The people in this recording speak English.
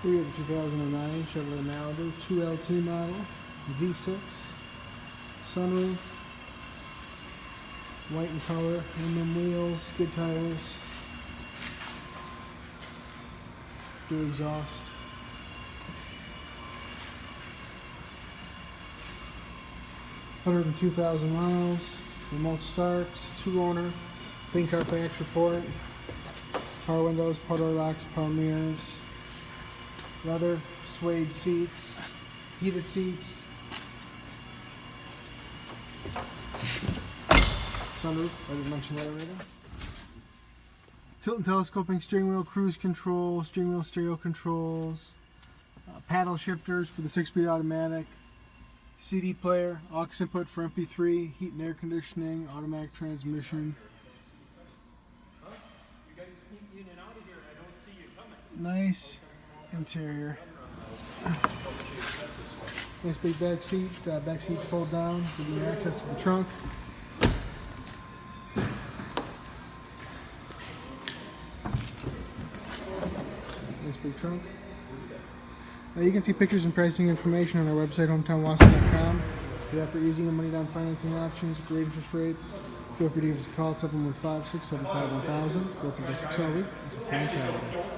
We have a 2009 Chevrolet Malibu 2LT model, V6, sunroof, white in color, aluminum wheels, good tires, dual exhaust. 102,000 miles, remote start, 2-owner, clean Carfax report, power windows, power door locks, power mirrors, leather, suede seats, heated seats, sunroof, I didn't mention that already. Tilt and telescoping steering wheel, cruise control, steering wheel stereo controls, paddle shifters for the 6-speed automatic, CD player, aux input for MP3, heat and air conditioning, automatic transmission. You guys sneak in and out of here and I don't see you coming. Nice interior. Nice big back seat. Back seats fold down, giving you access to the trunk. Nice big trunk. You can see pictures and pricing information on our website, hometownwausau.com. We offer easy and money down financing options, great interest rates. Feel free to give us a call at 715-675-1000. Open District Selby until 10 Saturday.